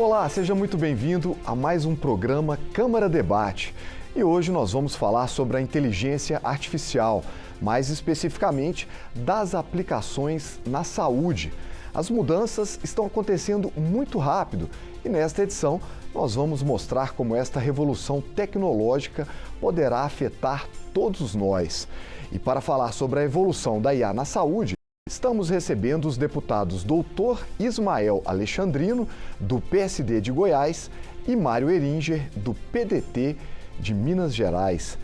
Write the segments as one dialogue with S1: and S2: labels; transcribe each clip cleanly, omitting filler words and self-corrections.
S1: Olá, seja muito bem-vindo a mais um programa Câmara Debate. E hoje nós vamos falar sobre a inteligência artificial, mais especificamente das aplicações na saúde. As mudanças estão acontecendo muito rápido e nesta edição nós vamos mostrar como esta revolução tecnológica poderá afetar todos nós. E para falar sobre a evolução da IA na saúde, estamos recebendo os deputados Dr. Ismael Alexandrino, do PSD de Goiás, e Mário Heringer, do PDT de Minas Gerais.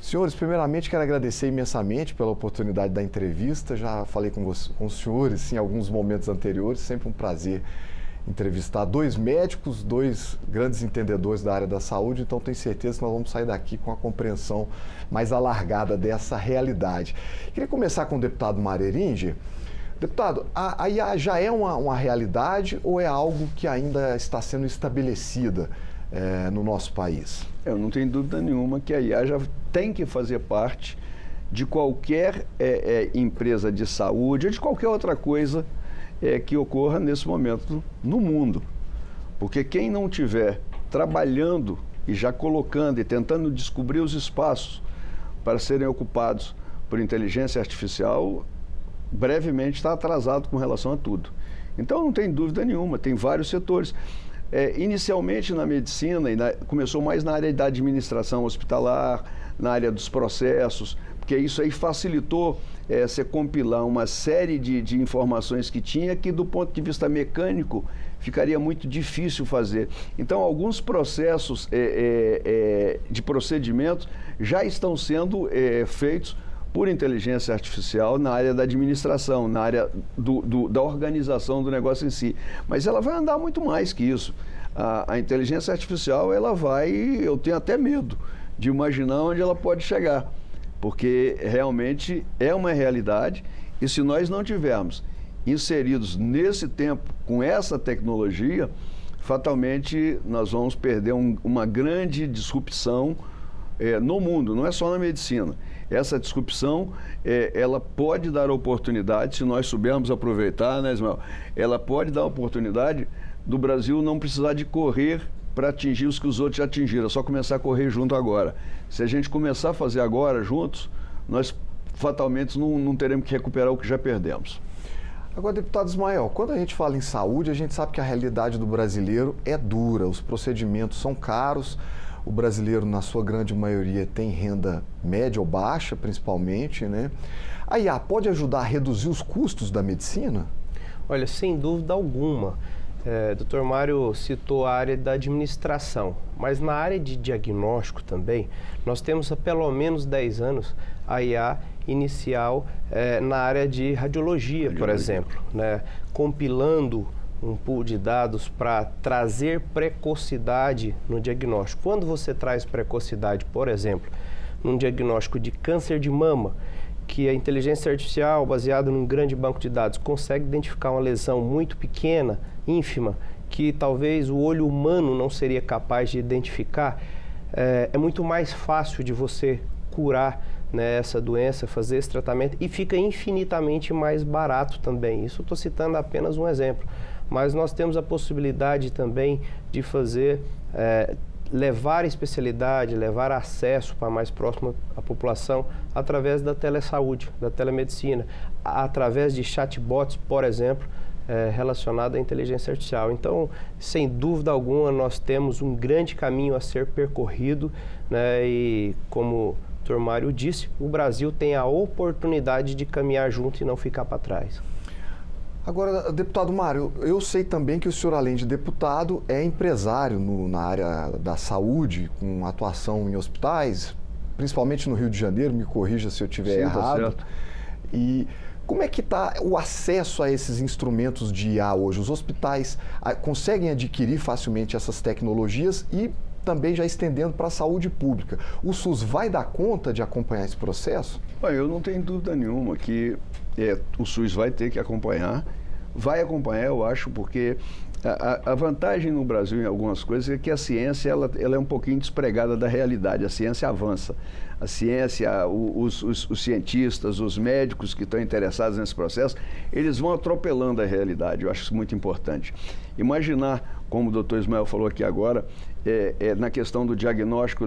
S1: Senhores, primeiramente quero agradecer imensamente pela oportunidade da entrevista. Já falei com os senhores em alguns momentos anteriores, sempre um prazer entrevistar dois médicos, dois grandes entendedores da área da saúde, então tenho certeza que nós vamos sair daqui com a compreensão mais alargada dessa realidade. Queria começar com o deputado Mário Heringer. Deputado, a IA já é uma realidade ou é algo que ainda está sendo estabelecida no nosso país?
S2: Eu não tenho dúvida nenhuma que a IA já tem que fazer parte de qualquer empresa de saúde ou de qualquer outra coisa que ocorra nesse momento no mundo. Porque quem não estiver trabalhando e já colocando e tentando descobrir os espaços para serem ocupados por inteligência artificial, brevemente está atrasado com relação a tudo. Então não tem dúvida nenhuma, tem vários setores. Inicialmente na medicina, começou mais na área da administração hospitalar, na área dos processos, porque isso aí facilitou você compilar uma série de informações que tinha que, do ponto de vista mecânico, ficaria muito difícil fazer. Então, alguns processos de procedimentos já estão sendo feitos por inteligência artificial na área da administração, na área da organização do negócio em si. Mas ela vai andar muito mais que isso. A inteligência artificial, ela vai, eu tenho até medo de imaginar onde ela pode chegar, porque realmente é uma realidade e se nós não tivermos inseridos nesse tempo com essa tecnologia, fatalmente nós vamos perder uma grande disrupção no mundo, não é só na medicina. Essa disrupção, ela pode dar oportunidade, se nós soubermos aproveitar, né, Ismael? Ela pode dar oportunidade do Brasil não precisar de correr para atingir os que os outros já atingiram, é só começar a correr junto agora. Se a gente começar a fazer agora juntos, nós fatalmente não teremos que recuperar o que já perdemos.
S1: Agora, deputado Ismael, quando a gente fala em saúde, a gente sabe que a realidade do brasileiro é dura, os procedimentos são caros, o brasileiro, na sua grande maioria, tem renda média ou baixa, principalmente, né? A IA pode ajudar a reduzir os custos da medicina?
S3: Olha, sem dúvida alguma. Dr. Mário citou a área da administração, mas na área de diagnóstico também, nós temos há pelo menos 10 anos a IA inicial na área de radiologia, por exemplo, né? Compilando um pool de dados para trazer precocidade no diagnóstico. Quando você traz precocidade, por exemplo, num diagnóstico de câncer de mama, que a inteligência artificial, baseada num grande banco de dados, consegue identificar uma lesão muito pequena, ínfima, que talvez o olho humano não seria capaz de identificar, é muito mais fácil de você curar, né, essa doença, fazer esse tratamento, e fica infinitamente mais barato também. Isso eu estou citando apenas um exemplo. Mas nós temos a possibilidade também de fazer, levar especialidade, levar acesso para mais próximo à população através da telesaúde, da telemedicina, através de chatbots, por exemplo, relacionado à inteligência artificial. Então, sem dúvida alguma, nós temos um grande caminho a ser percorrido, né, e como o Dr. Mário disse, o Brasil tem a oportunidade de caminhar junto e não ficar para trás.
S1: Agora, deputado Mário, eu sei também que o senhor, além de deputado, é empresário na área da saúde, com atuação em hospitais, principalmente no Rio de Janeiro, me corrija se eu estiver errado.
S2: Certo.
S1: E como é que está o acesso a esses instrumentos de IA hoje? Os hospitais conseguem adquirir facilmente essas tecnologias e também já estendendo para a saúde pública. O SUS vai dar conta de acompanhar esse processo?
S2: Eu não tenho dúvida nenhuma que o SUS vai ter que acompanhar. Vai acompanhar, eu acho, porque a vantagem no Brasil em algumas coisas é que a ciência ela é um pouquinho despregada da realidade. A ciência avança. A ciência, os cientistas, os médicos que estão interessados nesse processo, eles vão atropelando a realidade. Eu acho isso muito importante. Imaginar como o doutor Ismael falou aqui agora, na questão do diagnóstico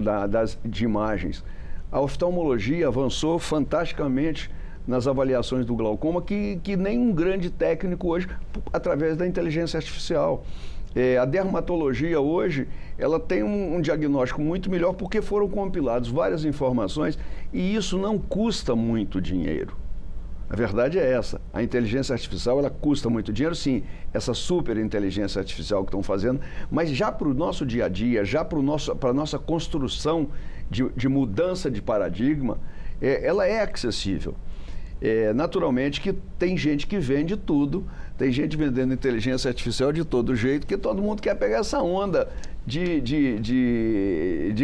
S2: de imagens. A oftalmologia avançou fantasticamente nas avaliações do glaucoma, que nenhum grande técnico hoje, através da inteligência artificial. A dermatologia hoje, ela tem um diagnóstico muito melhor porque foram compiladas várias informações e isso não custa muito dinheiro. A verdade é essa, a inteligência artificial ela custa muito dinheiro, sim, essa super inteligência artificial que estão fazendo, mas já para o nosso dia a dia, já para a nossa construção de mudança de paradigma, ela é acessível. Naturalmente que tem gente que vende tudo, tem gente vendendo inteligência artificial de todo jeito, que todo mundo quer pegar essa onda de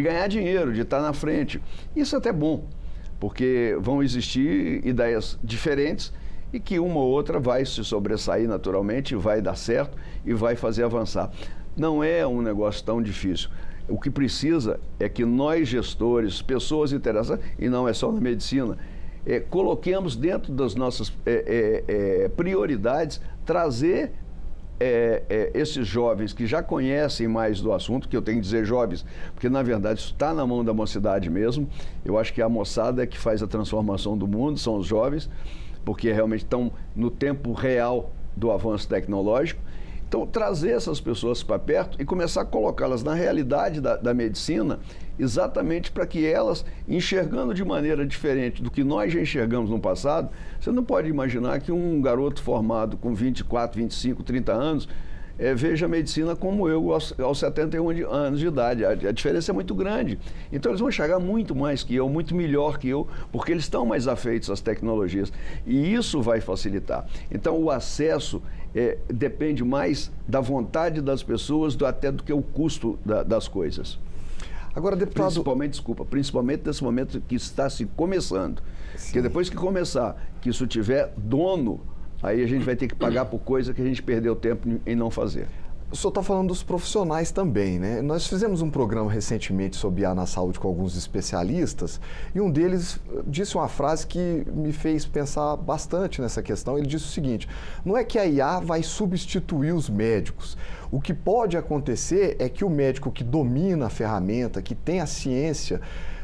S2: ganhar dinheiro, de estar na frente. Isso é até bom, porque vão existir ideias diferentes e que uma ou outra vai se sobressair naturalmente, vai dar certo e vai fazer avançar. Não é um negócio tão difícil. O que precisa é que nós, gestores, pessoas interessadas, e não é só na medicina, coloquemos dentro das nossas prioridades trazer esses jovens que já conhecem mais do assunto, que eu tenho que dizer jovens, porque na verdade isso está na mão da mocidade mesmo. Eu acho que a moçada é que faz a transformação do mundo, são os jovens, porque realmente estão no tempo real do avanço tecnológico. Então, trazer essas pessoas para perto e começar a colocá-las na realidade da medicina, exatamente para que elas, enxergando de maneira diferente do que nós já enxergamos no passado, você não pode imaginar que um garoto formado com 24, 25, 30 anos veja a medicina como eu aos 71 anos de idade. A diferença é muito grande. Então eles vão enxergar muito mais que eu, muito melhor que eu, porque eles estão mais afeitos às tecnologias. E isso vai facilitar. Então o acesso depende mais da vontade das pessoas até do que o custo das coisas.
S1: Agora, deputado...
S2: Principalmente nesse momento que está se começando. Sim. Porque depois que começar, que isso tiver dono, aí a gente vai ter que pagar por coisa que a gente perdeu tempo em não fazer.
S1: O senhor está falando dos profissionais também, né? Nós fizemos um programa recentemente sobre IA na saúde com alguns especialistas e um deles disse uma frase que me fez pensar bastante nessa questão. Ele disse o seguinte: não é que a IA vai substituir os médicos. O que pode acontecer é que o médico que domina a ferramenta, que tem a ciência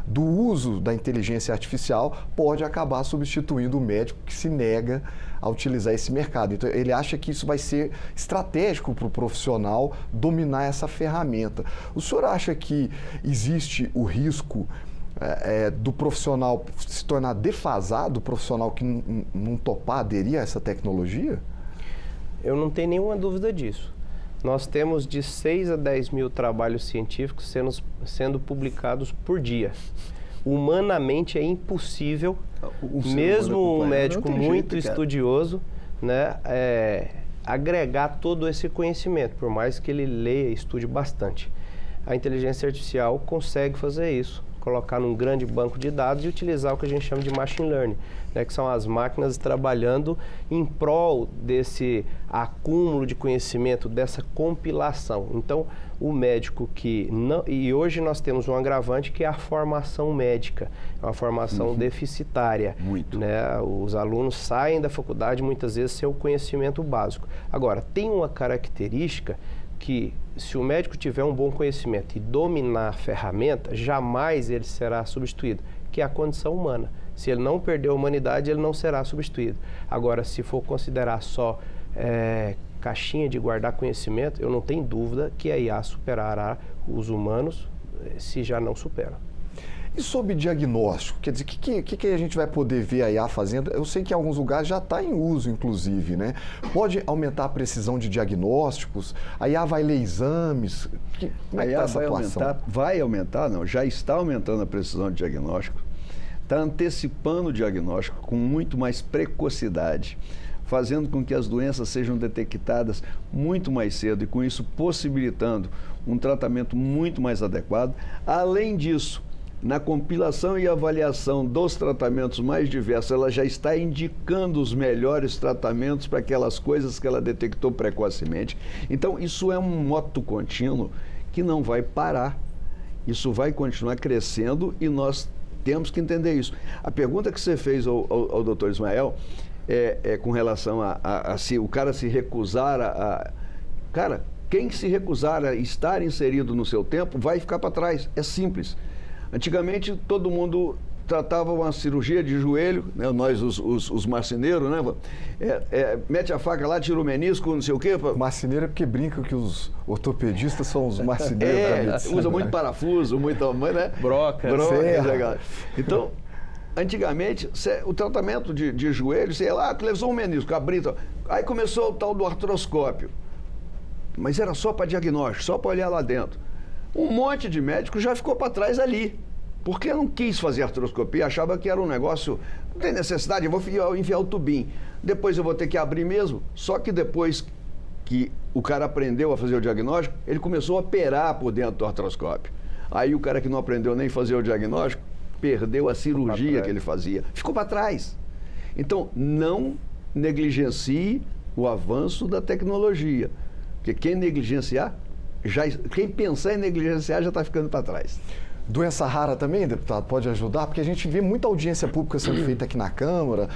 S1: do uso da inteligência artificial, pode acabar substituindo o médico que se nega a utilizar esse mercado. Então, ele acha que isso vai ser estratégico para o profissional dominar essa ferramenta. O senhor acha que existe o risco do profissional se tornar defasado, o profissional que não topar aderir a essa tecnologia?
S3: Eu não tenho nenhuma dúvida disso. Nós temos de 6 a 10 mil trabalhos científicos sendo publicados por dia. Humanamente é impossível, mesmo um médico muito estudioso, né, agregar todo esse conhecimento, por mais que ele leia e estude bastante. A inteligência artificial consegue fazer isso, colocar num grande banco de dados e utilizar o que a gente chama de machine learning, né, que são as máquinas trabalhando em prol desse acúmulo de conhecimento, dessa compilação. Então, o médico que não... E hoje nós temos um agravante que é a formação médica, é uma formação deficitária.
S2: Muito.
S3: Né? Os alunos saem da faculdade muitas vezes sem o conhecimento básico. Agora, tem uma característica que, se o médico tiver um bom conhecimento e dominar a ferramenta, jamais ele será substituído, que é a condição humana. Se ele não perder a humanidade, ele não será substituído. Agora, se for considerar só caixinha de guardar conhecimento, eu não tenho dúvida que a IA superará os humanos, se já não supera.
S1: E sobre diagnóstico, quer dizer, o que a gente vai poder ver a IA fazendo? Eu sei que em alguns lugares já está em uso, inclusive, né? Pode aumentar a precisão de diagnósticos? A IA vai ler exames? Como é que está essa atuação?
S2: Vai aumentar, não, já está aumentando a precisão de diagnóstico, está antecipando o diagnóstico com muito mais precocidade, fazendo com que as doenças sejam detectadas muito mais cedo e com isso possibilitando um tratamento muito mais adequado. Além disso, na compilação e avaliação dos tratamentos mais diversos, ela já está indicando os melhores tratamentos para aquelas coisas que ela detectou precocemente. Então, isso é um moto contínuo que não vai parar. Isso vai continuar crescendo e nós temos que entender isso. A pergunta que você fez ao doutor Ismael com relação a se o cara se recusar Cara, Quem se recusar a estar inserido no seu tempo vai ficar para trás. É simples. Antigamente, todo mundo tratava uma cirurgia de joelho, né? Nós, os marceneiros, né? Mete a faca lá, tira o menisco, não sei o quê.
S1: Marceneiro é porque brinca que os ortopedistas são os marceneiros da medicina.
S2: Usa muito parafuso, muita, né?
S3: Broca.
S2: Legal. Então, antigamente, o tratamento de joelho, sei lá, levou um menisco, abriu, aí começou o tal do artroscópio. Mas era só para diagnóstico, só para olhar lá dentro. Um monte de médico já ficou para trás ali. Porque não quis fazer artroscopia, achava que era um negócio, não tem necessidade, eu vou enfiar o tubinho. Depois eu vou ter que abrir mesmo. Só que depois que o cara aprendeu a fazer o diagnóstico, ele começou a operar por dentro do artroscópio. Aí o cara que não aprendeu nem fazer o diagnóstico, perdeu a cirurgia que ele fazia. Ficou para trás. Então, não negligencie o avanço da tecnologia. Porque quem negligenciar, quem pensar em negligenciar já está ficando para trás.
S1: Doença rara também, deputado, pode ajudar? Porque a gente vê muita audiência pública sendo feita aqui na Câmara.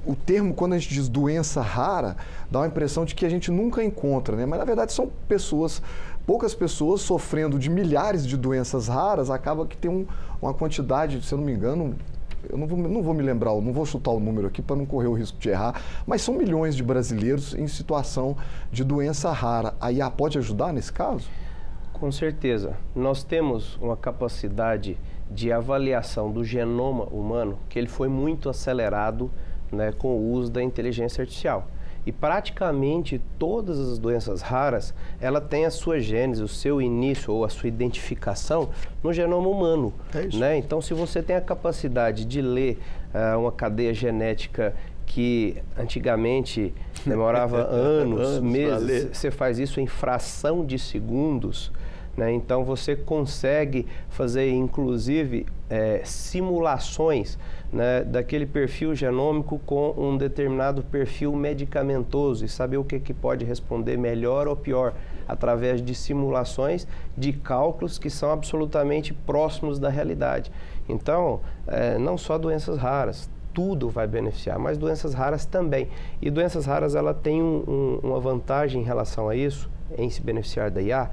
S1: O termo, quando a gente diz doença rara, dá uma impressão de que a gente nunca encontra, né? Mas, na verdade, são poucas pessoas sofrendo de milhares de doenças raras, acaba que tem uma quantidade, se eu não me engano, eu não vou me lembrar, não vou chutar o número aqui para não correr o risco de errar, mas são milhões de brasileiros em situação de doença rara. A IA pode ajudar nesse caso?
S3: Com certeza. Nós temos uma capacidade de avaliação do genoma humano que ele foi muito acelerado, né, com o uso da inteligência artificial. E praticamente todas as doenças raras, ela tem a sua gênese, o seu início ou a sua identificação no genoma humano.
S2: É isso.
S3: Né? Então, se você tem a capacidade de ler uma cadeia genética que antigamente demorava anos, meses, você faz isso em fração de segundos, né? Então você consegue fazer inclusive simulações, né, daquele perfil genômico com um determinado perfil medicamentoso e saber o que pode responder melhor ou pior através de simulações de cálculos que são absolutamente próximos da realidade. Então, não só doenças raras, tudo vai beneficiar, mas doenças raras também. E doenças raras, ela tem uma vantagem em relação a isso, em se beneficiar da IA,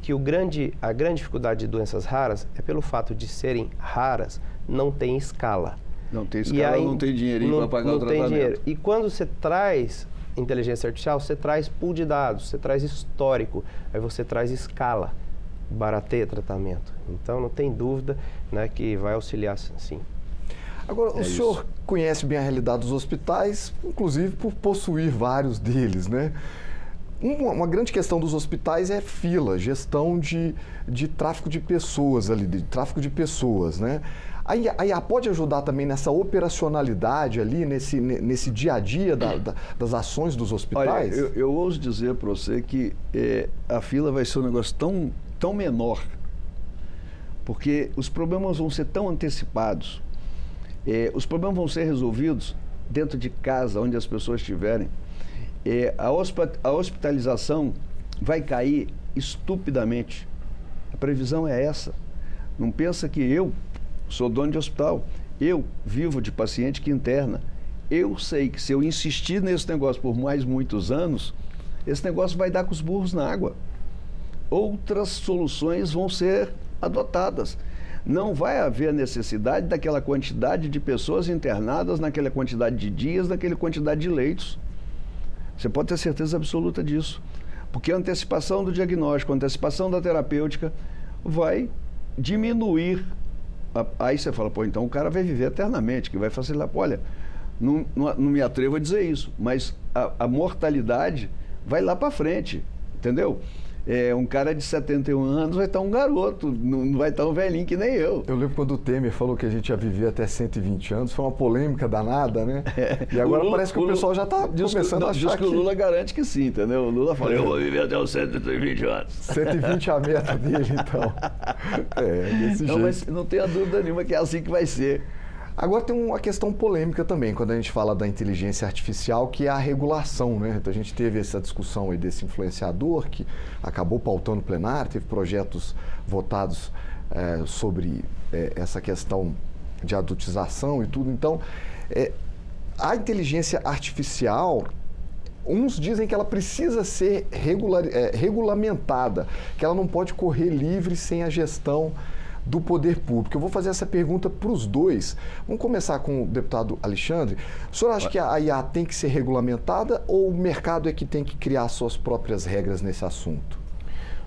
S3: que a grande dificuldade de doenças raras é pelo fato de serem raras, não tem escala.
S2: Não tem escala, aí, não tem dinheirinho para pagar o tratamento. Não tem dinheiro.
S3: E quando você traz inteligência artificial, você traz pool de dados, você traz histórico, aí você traz escala, barateia tratamento. Então, não tem dúvida, né, que vai auxiliar sim.
S1: Agora, o senhor conhece bem a realidade dos hospitais, inclusive por possuir vários deles, né? Uma grande questão dos hospitais é fila, gestão de tráfico de pessoas ali, de tráfico de pessoas, né? A IA pode ajudar também nessa operacionalidade ali, nesse dia a dia das ações dos hospitais?
S2: Olha, eu ouso dizer para você que a fila vai ser um negócio tão menor, porque os problemas vão ser tão antecipados, os problemas vão ser resolvidos dentro de casa, onde as pessoas estiverem. A hospitalização vai cair estupidamente. A previsão é essa. Não pensa que eu sou dono de hospital, eu vivo de paciente que interna. Eu sei que se eu insistir nesse negócio por mais muitos anos, esse negócio vai dar com os burros na água. Outras soluções vão ser adotadas. Não vai haver necessidade daquela quantidade de pessoas internadas, naquela quantidade de dias, naquela quantidade de leitos. Você pode ter certeza absoluta disso. Porque a antecipação do diagnóstico, a antecipação da terapêutica vai diminuir. Aí você fala, pô, então o cara vai viver eternamente, que vai facilitar. Olha, não me atrevo a dizer isso, mas a mortalidade vai lá para frente, entendeu? Um cara de 71 anos vai estar um garoto, não vai estar um velhinho que nem eu.
S1: Eu lembro quando o Temer falou que a gente ia viver até 120 anos, foi uma polêmica danada, né? E agora parece que o pessoal já está começando a achar
S2: diz que o Lula garante que sim, entendeu? O Lula fala, eu vou viver até os 120 anos.
S1: 120 a meta dele, então. Desse jeito.
S2: Mas não tenha dúvida nenhuma que é assim que vai ser.
S1: Agora tem uma questão polêmica também, quando a gente fala da inteligência artificial, que é a regulação, né? Então, a gente teve essa discussão aí desse influenciador que acabou pautando o plenário, teve projetos votados sobre essa questão de adultização e tudo. Então, a inteligência artificial, uns dizem que ela precisa ser regulamentada, que ela não pode correr livre sem a gestão do poder público. Eu vou fazer essa pergunta para os dois. Vamos começar com o deputado Alexandre. O senhor acha que a IA tem que ser regulamentada ou o mercado é que tem que criar suas próprias regras nesse assunto?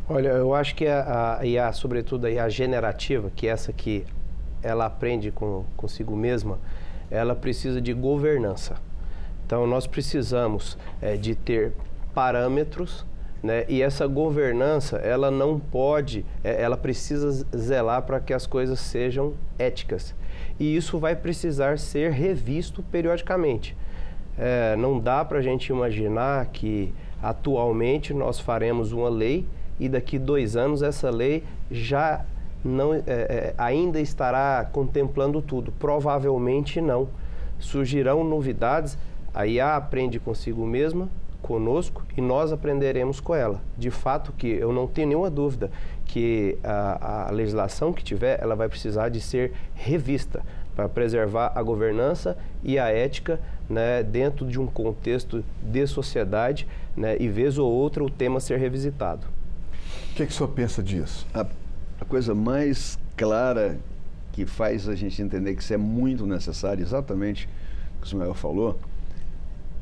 S3: Olha, eu acho que a IA, sobretudo a IA generativa, que é essa que ela aprende consigo mesma, ela precisa de governança. Então, nós precisamos de ter parâmetros, né? E essa governança, ela não pode, ela precisa zelar para que as coisas sejam éticas. E isso vai precisar ser revisto periodicamente. Não dá para a gente imaginar que atualmente nós faremos uma lei e daqui 2 anos essa lei já não, ainda estará contemplando tudo. Provavelmente não. Surgirão novidades, a IA aprende consigo mesma, conosco, e nós aprenderemos com ela. De fato que eu não tenho nenhuma dúvida que a legislação que tiver, ela vai precisar de ser revista para preservar a governança e a ética, né, dentro de um contexto de sociedade, né, e vez ou outra o tema ser revisitado.
S1: O que o senhor pensa disso?
S2: A coisa mais clara que faz a gente entender que isso é muito necessário, exatamente o que o Ismael falou,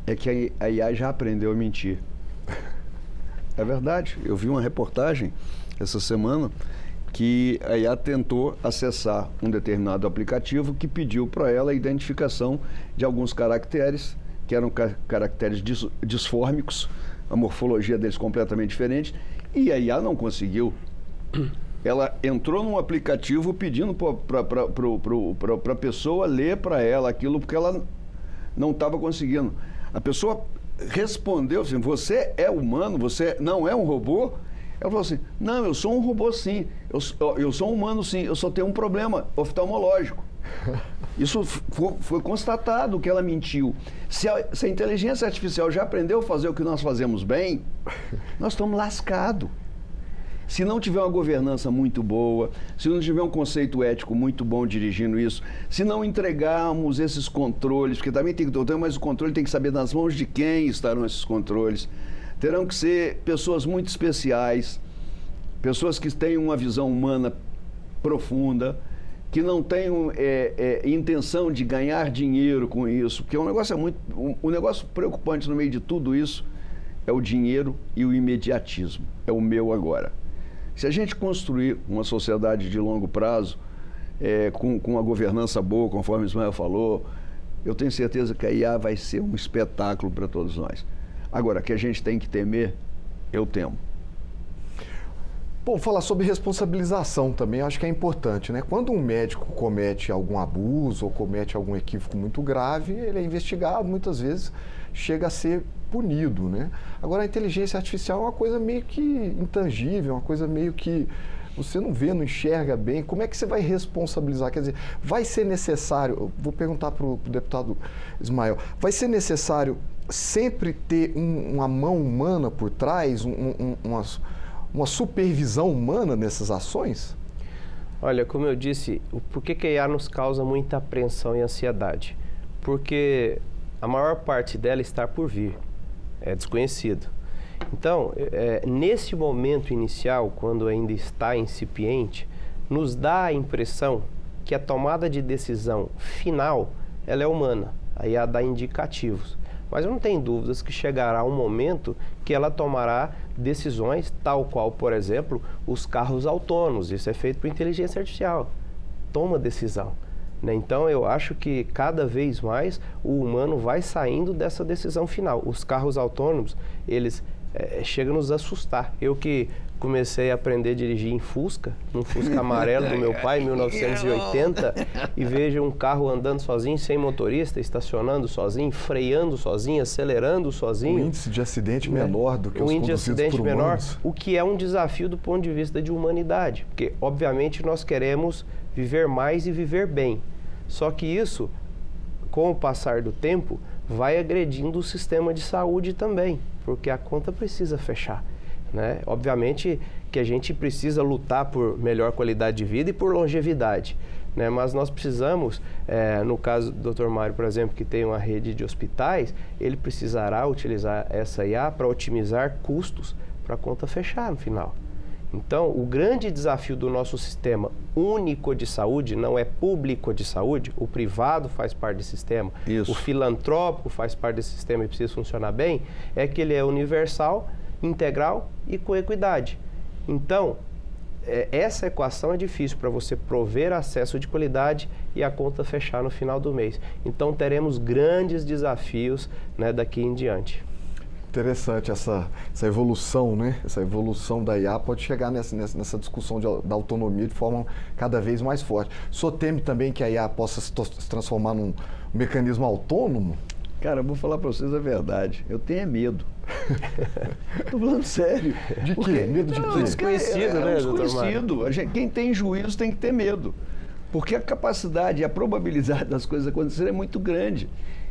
S2: é que a IA já aprendeu a mentir. É verdade. Eu vi uma reportagem essa semana que a IA tentou acessar um determinado aplicativo que pediu para ela a identificação de alguns caracteres, que eram caracteres disfórmicos, a morfologia deles completamente diferente, e a IA não conseguiu. Ela entrou num aplicativo pedindo para a pessoa ler para ela aquilo, porque ela não estava conseguindo. A pessoa respondeu assim: você é humano? Você não é um robô? Ela falou assim: não, eu sou um robô sim, eu sou um humano sim, eu só tenho um problema oftalmológico. Isso foi constatado que ela mentiu. Se a inteligência artificial já aprendeu a fazer o que nós fazemos bem, nós estamos lascados. Se não tiver uma governança muito boa, se não tiver um conceito ético muito bom dirigindo isso, se não entregarmos esses controles, porque também tem que ter, mas o controle tem que saber nas mãos de quem estarão esses controles. Terão que ser pessoas muito especiais, pessoas que tenham uma visão humana profunda, que não tenham intenção de ganhar dinheiro com isso, porque um negócio preocupante no meio de tudo isso é o dinheiro e o imediatismo, é o meu agora. Se a gente construir uma sociedade de longo prazo, com uma governança boa, conforme o Ismael falou, eu tenho certeza que a IA vai ser um espetáculo para todos nós. Agora, que a gente tem que temer, eu temo.
S1: Bom, falar sobre responsabilização também acho que é importante, né? Quando um médico comete algum abuso ou comete algum equívoco muito grave, ele é investigado, muitas vezes chega a ser punido, né? Agora, a inteligência artificial é uma coisa meio que intangível, uma coisa meio que você não vê, não enxerga bem. Como é que você vai responsabilizar? Quer dizer, vai ser necessário, eu vou perguntar para o deputado Ismael, vai ser necessário sempre ter uma mão humana por trás, uma supervisão humana nessas ações?
S3: Olha, como eu disse, por que a IA nos causa muita apreensão e ansiedade? Porque a maior parte dela está por vir, é desconhecido. Então, nesse momento inicial, quando ainda está incipiente, nos dá a impressão que a tomada de decisão final, ela é humana, a IA dá indicativos. Mas eu não tenho dúvidas que chegará um momento que ela tomará decisões, tal qual, por exemplo, os carros autônomos. Isso é feito por inteligência artificial. Toma decisão, né? Então, eu acho que cada vez mais o humano vai saindo dessa decisão final. Os carros autônomos, eles chegam a nos assustar. Eu que comecei a aprender a dirigir em Fusca, num Fusca amarelo do meu pai, em 1980, e vejo um carro andando sozinho, sem motorista, estacionando sozinho, freando sozinho, acelerando sozinho.
S1: Um índice de acidente menor do que os conduzidos por humanos. Um índice de acidente menor,
S3: o que é um desafio do ponto de vista de humanidade, porque, obviamente, nós queremos viver mais e viver bem. Só que isso, com o passar do tempo, vai agredindo o sistema de saúde também, porque a conta precisa fechar, né? Obviamente que a gente precisa lutar por melhor qualidade de vida e por longevidade, né? Mas nós precisamos, no caso do Dr. Mário, por exemplo, que tem uma rede de hospitais, ele precisará utilizar essa IA para otimizar custos para a conta fechar no final. Então, o grande desafio do nosso sistema único de saúde não é público de saúde, o privado faz parte desse sistema,
S2: Isso.
S3: o filantrópico faz parte desse sistema e precisa funcionar bem, é que ele é universal, integral e com equidade. Então, essa equação é difícil para você prover acesso de qualidade e a conta fechar no final do mês. Então, teremos grandes desafios, né, daqui em diante.
S1: Interessante essa evolução, né? Essa evolução da IA pode chegar nessa discussão da autonomia de forma cada vez mais forte. O senhor teme também que a IA possa se transformar num mecanismo autônomo?
S2: Cara, eu vou falar para vocês a verdade. Eu tenho medo. Estou falando sério.
S1: De quê? Medo de quê?
S3: Desconhecido, né,
S2: desconhecido. Quem tem juízo tem que ter medo. Porque a capacidade e a probabilidade das coisas acontecerem é muito grande.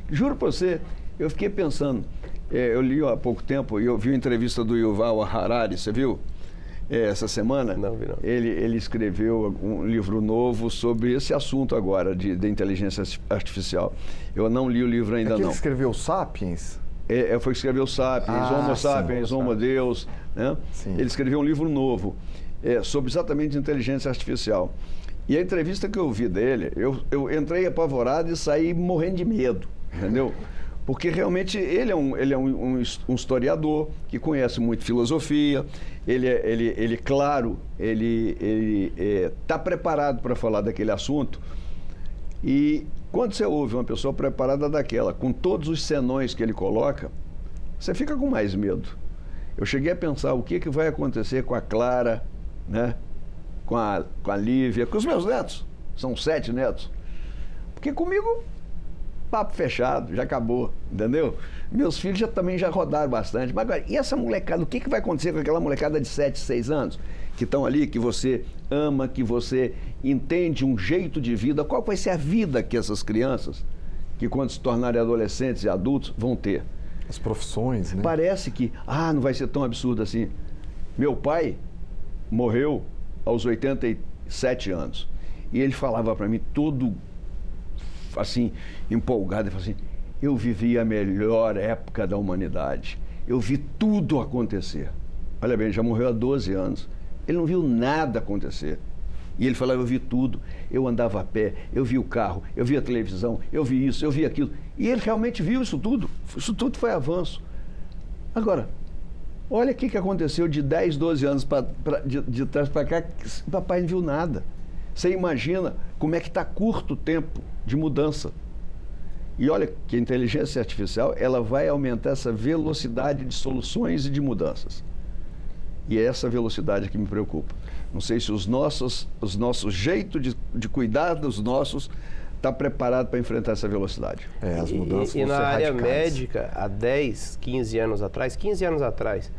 S2: Juro para você, eu fiquei pensando... eu li há pouco tempo e eu vi uma entrevista do Yuval Harari, você viu? Essa semana.
S3: Não vi, não.
S2: Ele escreveu um livro novo sobre esse assunto agora, de inteligência artificial. Eu não li o livro ainda,
S1: Ele
S2: não.
S1: escreveu Sapiens?
S2: Foi escrever o Sapiens, Homo Sapiens, Homo Deus. Né? Ele escreveu um livro novo sobre exatamente inteligência artificial. E a entrevista que eu ouvi dele, eu entrei apavorado e saí morrendo de medo, entendeu? Porque realmente ele é um historiador que conhece muito filosofia, ele está preparado para falar daquele assunto. E quando você ouve uma pessoa preparada daquela, com todos os senões que ele coloca, você fica com mais medo. Eu cheguei a pensar o que vai acontecer com a Clara, né? com a Lívia, com os meus netos, são 7 netos. Porque comigo... papo fechado, já acabou, entendeu? Meus filhos também já rodaram bastante. Mas agora, e essa molecada? O que vai acontecer com aquela molecada de 7, 6 anos? Que estão ali, que você ama, que você entende um jeito de vida. Qual vai ser a vida que essas crianças, que quando se tornarem adolescentes e adultos, vão ter?
S1: As profissões, né?
S2: Parece que, não vai ser tão absurdo assim. Meu pai morreu aos 87 anos. E ele falava para mim todo... assim, empolgado, e falou assim: eu vivi a melhor época da humanidade, eu vi tudo acontecer. Olha bem, ele já morreu há 12 anos, ele não viu nada acontecer. E ele falava: eu vi tudo, eu andava a pé, eu vi o carro, eu vi a televisão, eu vi isso, eu vi aquilo. E ele realmente viu isso tudo foi avanço. Agora, olha o que aconteceu de 10, 12 anos de trás para cá, o papai não viu nada. Você imagina como é que está curto o tempo de mudança. E olha que a inteligência artificial, ela vai aumentar essa velocidade de soluções e de mudanças. E é essa velocidade que me preocupa. Não sei se os nossos jeito de cuidar dos nossos está preparado para enfrentar essa velocidade.
S1: As mudanças vão
S3: e na
S1: ser
S3: área
S1: radicais.
S3: médica, há 10, 15 anos atrás,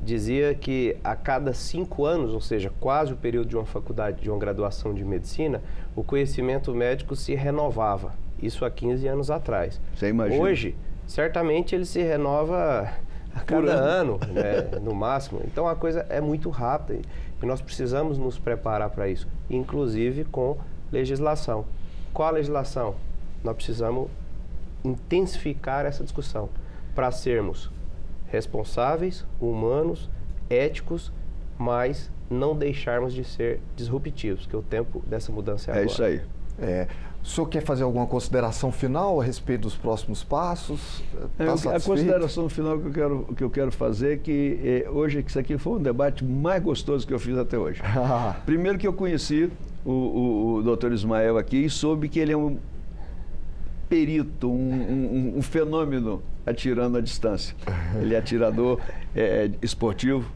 S3: dizia que a cada 5 anos, ou seja, quase o período de uma faculdade, de uma graduação de medicina, o conhecimento médico se renovava. Isso há 15 anos atrás.
S2: Você imagina?
S3: Hoje, certamente ele se renova a cada ano, né, no máximo. Então a coisa é muito rápida e nós precisamos nos preparar para isso, inclusive com legislação. Qual a legislação? Nós precisamos intensificar essa discussão para sermos responsáveis, humanos, éticos, mas não deixarmos de ser disruptivos, porque o tempo dessa mudança é agora.
S2: É isso aí.
S1: O senhor quer fazer alguma consideração final a respeito dos próximos passos?
S2: A consideração final que eu quero fazer é que hoje isso aqui foi um debate mais gostoso que eu fiz até hoje. Primeiro que eu conheci o Dr. Ismael aqui e soube que ele é um perito, um fenômeno atirando à distância. Ele é atirador esportivo.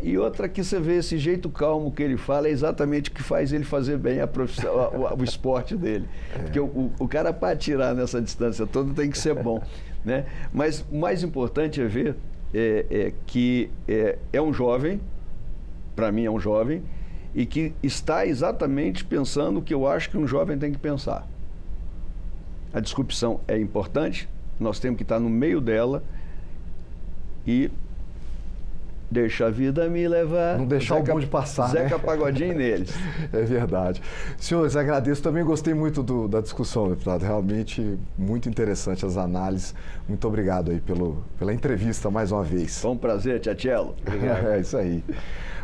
S2: E outra que você vê esse jeito calmo que ele fala é exatamente o que faz ele fazer bem a profissão, o esporte dele. Porque o cara, para atirar nessa distância toda, tem que ser bom, né? Mas o mais importante é ver que é um jovem, para mim é um jovem, e que está exatamente pensando o que eu acho que um jovem tem que pensar. A disrupção é importante, nós temos que estar no meio dela e Deixa a vida me levar.
S1: Não deixar o bonde passar, né?
S2: Zeca Pagodinho neles.
S1: É verdade. Senhores, agradeço. Também gostei muito da discussão, deputado. Realmente muito interessante as análises. Muito obrigado aí pela entrevista mais uma vez.
S2: Foi um prazer, Tchelo.
S1: É isso aí.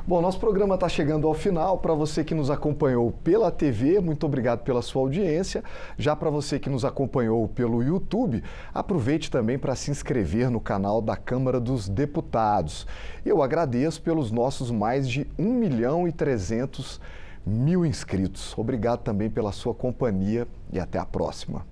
S1: Bom, nosso programa está chegando ao final. Para você que nos acompanhou pela TV, muito obrigado pela sua audiência. Já para você que nos acompanhou pelo YouTube, aproveite também para se inscrever no canal da Câmara dos Deputados. Eu agradeço pelos nossos mais de 1.300.000 inscritos. Obrigado também pela sua companhia e até a próxima.